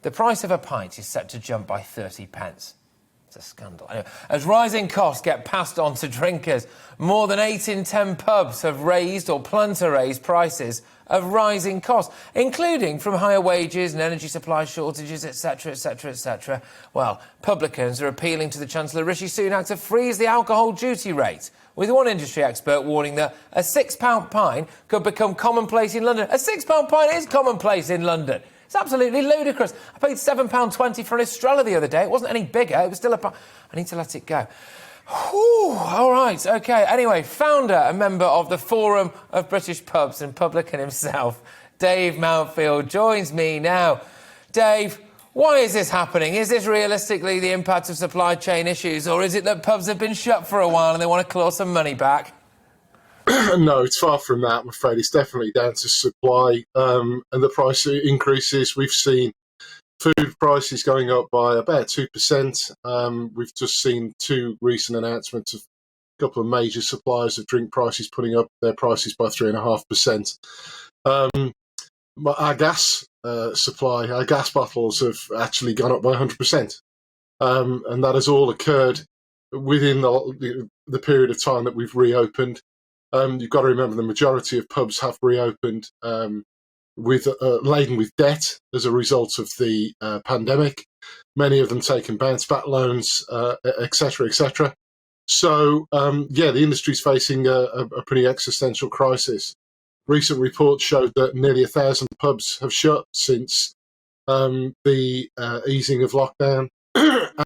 The price of a pint is set to jump by 30 pence. It's a scandal. Anyway, as rising costs get passed on to drinkers, more than 8 in 10 pubs have raised or plan to raise prices of rising costs, including from higher wages and energy supply shortages, etc, etc, etc. Well, publicans are appealing to the Chancellor Rishi Sunak to freeze the alcohol duty rate, with one industry expert warning that a £6 pint could become commonplace in London. A £6 pint is commonplace in London. It's absolutely ludicrous. I paid £7.20 for an Estrella the other day. It wasn't any bigger. It was still I need to let it go. Whew, all right, OK. Anyway, founder and member of the Forum of British Pubs and publican himself, Dave Mountford, joins me now. Dave, why is this happening? Is this realistically the impact of supply chain issues, or is it that pubs have been shut for a while and they want to claw some money back? No, it's far from that, I'm afraid. It's definitely down to supply and the price increases. We've seen food prices going up by about 2%. We've just seen 2 recent announcements of a couple of major suppliers of drink prices putting up their prices by 3.5%. Our gas supply, our gas bottles have actually gone up by 100%. And that has all occurred within the period of time that we've reopened. You've got to remember the majority of pubs have reopened laden with debt as a result of the pandemic. Many of them taking bounce back loans, etc., etc. So, the industry's facing a pretty existential crisis. Recent reports showed that nearly 1,000 pubs have shut since the easing of lockdown,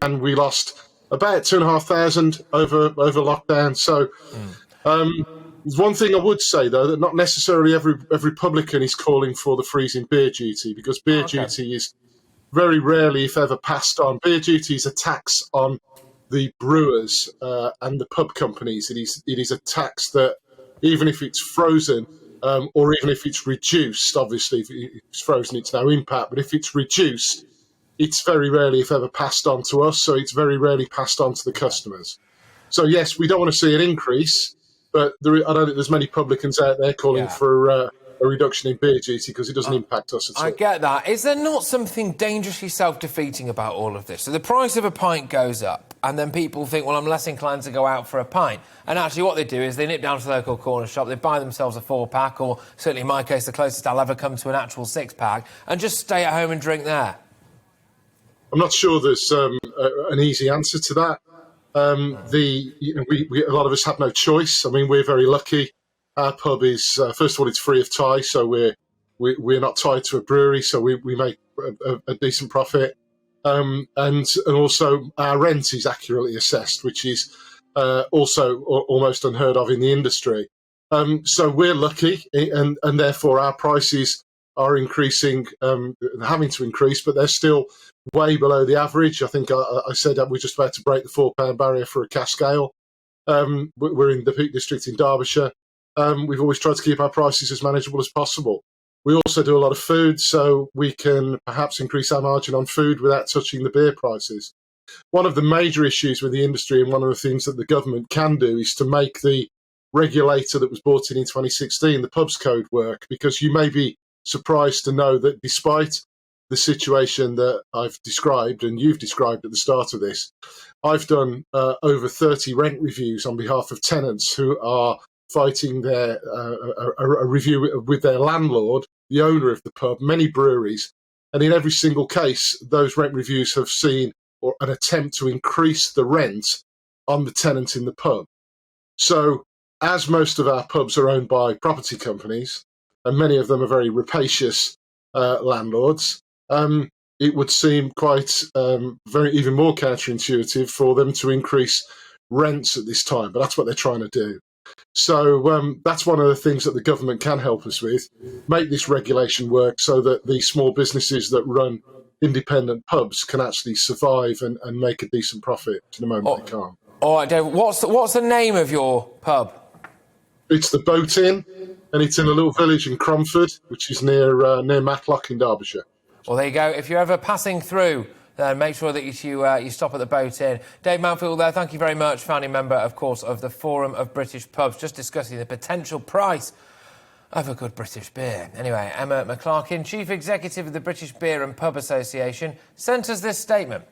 and we lost about 2,500 over lockdown. So. There's one thing I would say, though, that not necessarily every publican is calling for the freezing beer duty, because beer duty is very rarely, if ever, passed on. Beer duty is a tax on the brewers and the pub companies. It is a tax that, even if it's frozen or even if it's reduced, obviously, if it's frozen, it's no impact, but if it's reduced, it's very rarely, if ever, passed on to us, so it's very rarely passed on to the customers. So, yes, we don't want to see an increase, but I don't think there's many publicans out there calling for a reduction in beer duty because it doesn't impact us at all. I get that. Is there not something dangerously self-defeating about all of this? So the price of a pint goes up and then people think, well, I'm less inclined to go out for a pint. And actually what they do is they nip down to the local corner shop, they buy themselves a 4-pack, or certainly in my case, the closest I'll ever come to an actual 6-pack, and just stay at home and drink there. I'm not sure there's an easy answer to that. A lot of us have no choice. I mean, we're very lucky. Our pub is, first of all, it's free of tie, so we're not tied to a brewery, so we make a decent profit. And also our rent is accurately assessed, which is also almost unheard of in the industry. So we're lucky, and therefore our prices are increasing, having to increase, but they're still way below the average. I think I said that we're just about to break the £4 barrier for a cask ale. We're in the Peak District in Derbyshire. We've always tried to keep our prices as manageable as possible. We also do a lot of food, so we can perhaps increase our margin on food without touching the beer prices. One of the major issues with the industry, and one of the things that the government can do, is to make the regulator that was brought in 2016, the Pubs Code, work, because you may be surprised to know that despite the situation that I've described and you've described at the start of this, I've done over 30 rent reviews on behalf of tenants who are fighting a review with their landlord, the owner of the pub, many breweries, and in every single case, those rent reviews have seen an attempt to increase the rent on the tenant in the pub. So, as most of our pubs are owned by property companies, and many of them are very rapacious landlords, it would seem quite even more counterintuitive for them to increase rents at this time, but that's what they're trying to do. So that's one of the things that the government can help us with, make this regulation work so that the small businesses that run independent pubs can actually survive and make a decent profit. To the moment they can't. All right, David, what's the name of your pub? It's the Boat Inn, and it's in a little village in Cromford, which is near Matlock in Derbyshire. Well, there you go. If you're ever passing through, then make sure that you stop at the Boat Inn. Dave Mountford there, thank you very much. Founding member, of course, of the Forum of British Pubs, just discussing the potential price Of a good British beer. Anyway, Emma McClarkin, Chief Executive of the British Beer and Pub Association, sent us this statement.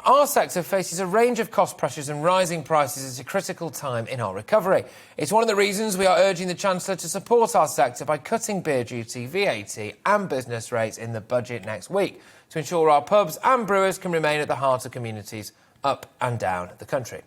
Our sector faces a range of cost pressures and rising prices at a critical time in our recovery. It's one of the reasons we are urging the Chancellor to support our sector by cutting beer duty, VAT and business rates in the budget next week to ensure our pubs and brewers can remain at the heart of communities up and down the country.